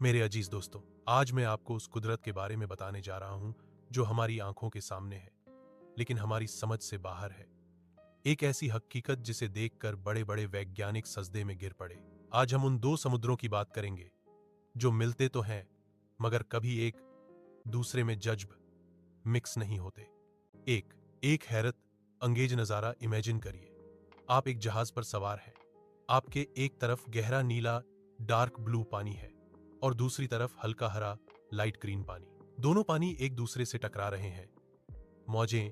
मेरे अजीज दोस्तों, आज मैं आपको उस कुदरत के बारे में बताने जा रहा हूं जो हमारी आंखों के सामने है, लेकिन हमारी समझ से बाहर है। एक ऐसी हकीकत जिसे देखकर बड़े बड़े वैज्ञानिक सजदे में गिर पड़े। आज हम उन दो समुद्रों की बात करेंगे जो मिलते तो हैं, मगर कभी एक दूसरे में जज्ब मिक्स नहीं होते। एक एक हैरत अंगेज नजारा इमेजिन करिए। आप एक जहाज पर सवार हैं। आपके एक तरफ गहरा नीला डार्क ब्लू पानी है और दूसरी तरफ हल्का हरा लाइट ग्रीन पानी। दोनों पानी एक दूसरे से टकरा रहे हैं। मौजें,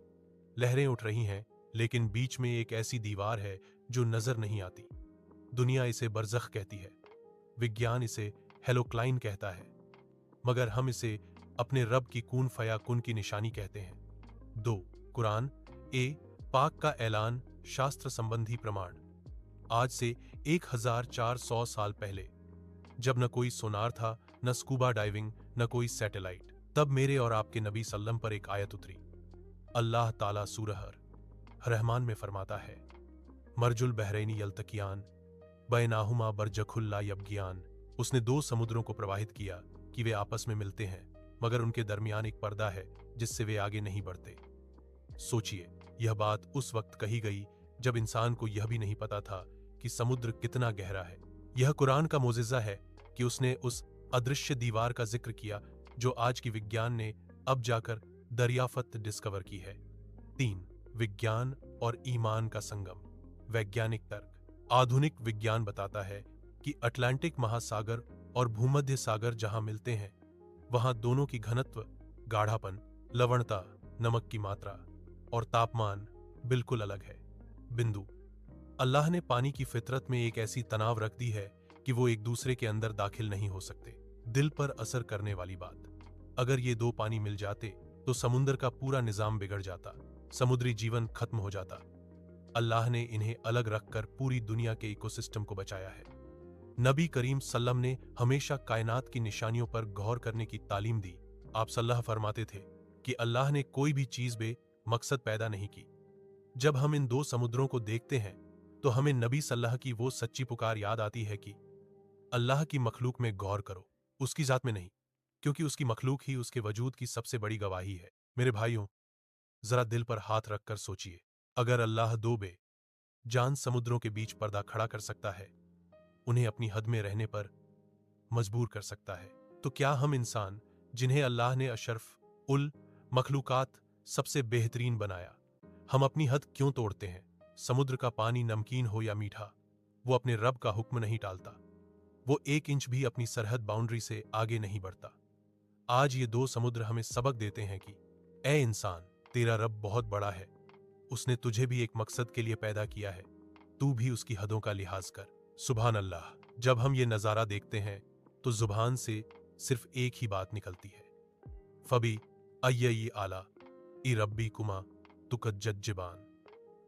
लहरें उठ रही हैं, लेकिन बीच में एक ऐसी दीवार है जो नजर नहीं आती। दुनिया इसे बरज़ख कहती है, विज्ञान इसे हेलोक्लाइन कहता है, मगर हम इसे अपने रब की कून फया कुन की निशानी कहते हैं। दो कुरान ए पाक का ऐलान, शास्त्र संबंधी प्रमाण। आज से 1400 साल पहले, जब न कोई सोनार था, न स्कूबा डाइविंग, न कोई सैटेलाइट, तब मेरे और आपके नबी सल्लम पर एक आयत उतरी। अल्लाह ताला सूरह रहमान में फरमाता है, मरजुल बहरैनी यल्तकियान बैनाहुमा बरजखुल्ला यबगियान। उसने दो समुद्रों को प्रवाहित किया कि वे आपस में मिलते हैं, मगर उनके दरमियान एक पर्दा है जिससे वे आगे नहीं बढ़ते। सोचिए, यह बात उस वक्त कही गई जब इंसान को यह भी नहीं पता था कि समुद्र कितना गहरा है। यह कुरान का मोजिज़ा है कि उसने उस अदृश्य दीवार का जिक्र किया जो आज की विज्ञान ने अब जाकर दरियाफत डिस्कवर की है। तीन विज्ञान और ईमान का संगम। वैज्ञानिक तर्क। आधुनिक विज्ञान बताता है कि अटलांटिक महासागर और भूमध्य सागर जहां मिलते हैं, वहां दोनों की घनत्व, गाढ़ापन, लवणता, नमक की मात्रा और तापमान बिल्कुल अलग है। बिंदु। अल्लाह ने पानी की फितरत में एक ऐसी तनाव रख दी है कि वो एक दूसरे के अंदर दाखिल नहीं हो सकते। दिल पर असर करने वाली बात। अगर ये दो पानी मिल जाते तो समुद्र का पूरा निजाम बिगड़ जाता, समुद्री जीवन खत्म हो जाता। अल्लाह ने इन्हें अलग रखकर पूरी दुनिया के इकोसिस्टम को बचाया है। नबी करीम सल्लम ने हमेशा कायनात की निशानियों पर गौर करने की तालीम दी। आप सल्लल्लाहु फरमाते थे कि अल्लाह ने कोई भी चीज बे मकसद पैदा नहीं की। जब हम इन दो समुद्रों को देखते हैं तो हमें नबी सल्लल्लाहु की वो सच्ची पुकार याद आती है कि अल्लाह की मखलूक में गौर करो, उसकी जात में नहीं, क्योंकि उसकी मखलूक ही उसके वजूद की सबसे बड़ी गवाही है। मेरे भाइयों, जरा दिल पर हाथ रखकर सोचिए, अगर अल्लाह दो बे जान समुद्रों के बीच पर्दा खड़ा कर सकता है, उन्हें अपनी हद में रहने पर मजबूर कर सकता है, तो क्या हम इंसान, जिन्हें अल्लाह ने अशरफ उल मखलूकात सबसे बेहतरीन बनाया, हम अपनी हद क्यों तोड़ते हैं? समुद्र का पानी नमकीन हो या मीठा, वो अपने रब का हुक्म नहीं टालता। वो 1 इंच भी अपनी सरहद बाउंड्री से आगे नहीं बढ़ता। आज ये दो समुद्र हमें सबक देते हैं कि ए इंसान, तेरा रब बहुत बड़ा है। उसने तुझे भी एक मकसद के लिए पैदा किया है, तू भी उसकी हदों का लिहाज कर। सुभान अल्लाह। जब हम ये नजारा देखते हैं तो जुबान से सिर्फ एक ही बात निकलती है, फबी अय्यी आला ई रब्बी कुमा तुकज्जबान।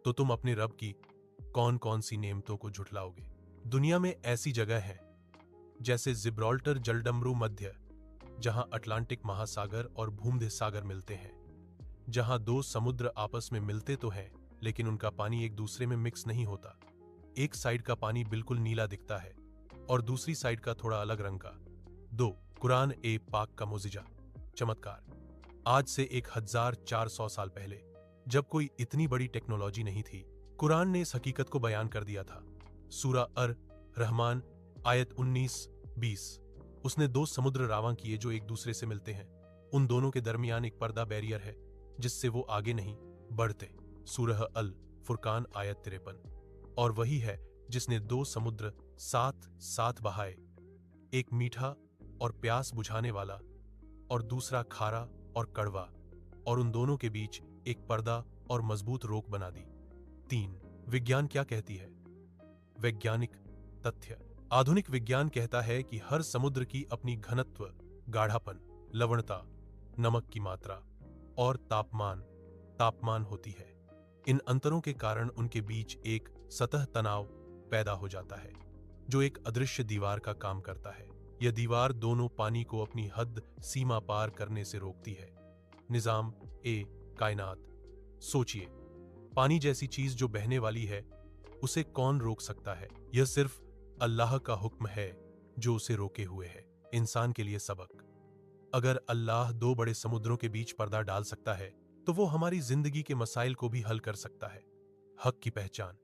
तो तुम अपने रब की कौन कौन सी नेमतों को झुठलाओगे? दुनिया में ऐसी जगह है जैसे जिब्राल्टर जलडमरू मध्य, जहां अटलांटिक महासागर और भूमध्य सागर मिलते हैं, जहां दो समुद्र आपस में मिलते तो हैं, लेकिन उनका पानी एक दूसरे में मिक्स नहीं होता। एक साइड का पानी बिल्कुल नीला दिखता है और दूसरी साइड का थोड़ा अलग रंग का। दो कुरान ए पाक का मोजिजा, चमत्कार। आज से 1400 साल पहले, जब कोई इतनी बड़ी टेक्नोलॉजी नहीं थी, कुरान ने इस हकीकत को बयान कर दिया था। सूरा अर रहमान आयत 19-20। उसने दो समुद्र रावां किए जो एक दूसरे से मिलते हैं। उन दोनों के दरमियान एक पर्दा, बैरियर है, जिससे वो आगे नहीं बढ़ते। सूरह अल फुरकान आयत 53। और वही है जिसने दो समुद्र साथ साथ बहाए, एक मीठा और प्यास बुझाने वाला और दूसरा खारा और कड़वा, और उन दोनों के बीच एक पर्दा और मजबूत रोक बना दी। तीन विज्ञान क्या कहती है? वैज्ञानिक तथ्य। आधुनिक विज्ञान कहता है कि हर समुद्र की अपनी घनत्व, गाढ़ापन, लवणता, नमक की मात्रा और तापमान होती है। इन अंतरों के कारण उनके बीच एक सतह तनाव पैदा हो जाता है जो एक अदृश्य दीवार का काम करता है। यह दीवार दोनों पानी को अपनी हद सीमा पार करने से रोकती है। निजाम ए कायनात। सोचिए, पानी जैसी चीज जो बहने वाली है, उसे कौन रोक सकता है? यह सिर्फ अल्लाह का हुक्म है जो उसे रोके हुए है। इंसान के लिए सबक। अगर अल्लाह दो बड़े समुद्रों के बीच पर्दा डाल सकता है तो वो हमारी जिंदगी के मसाइल को भी हल कर सकता है। हक की पहचान,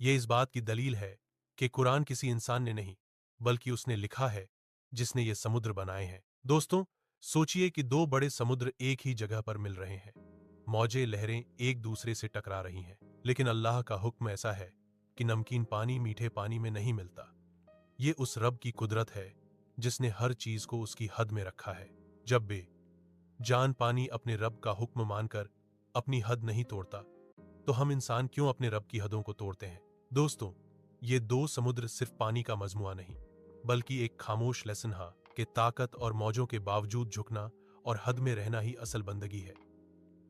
ये इस बात की दलील है कि कुरान किसी इंसान ने नहीं बल्कि उसने लिखा है जिसने ये समुद्र बनाए हैं। दोस्तों, सोचिए कि दो बड़े समुद्र एक ही जगह पर मिल रहे हैं, मौजें लहरें एक दूसरे से टकरा रही हैं, लेकिन अल्लाह का हुक्म ऐसा है कि नमकीन पानी मीठे पानी में नहीं मिलता। ये उस रब की कुदरत है जिसने हर चीज को उसकी हद में रखा है। जब बे जान पानी अपने रब का हुक्म मानकर अपनी हद नहीं तोड़ता तो हम इंसान क्यों अपने रब की हदों को तोड़ते हैं। दोस्तों, ये दो समुद्र सिर्फ पानी का मजमुआ नहीं बल्कि एक खामोश लेसन है कि ताकत और मौजों के बावजूद झुकना और हद में रहना ही असल बंदगी है।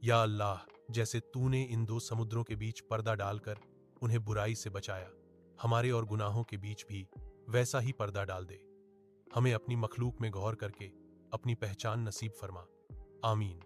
या अल्लाह, जैसे तूने इन दो समुद्रों के बीच पर्दा डालकर उन्हें बुराई से बचाया, हमारे और गुनाहों के बीच भी वैसा ही पर्दा डाल दे। हमें अपनी मखलूक में गौर करके अपनी पहचान नसीब फरमा। आमीन।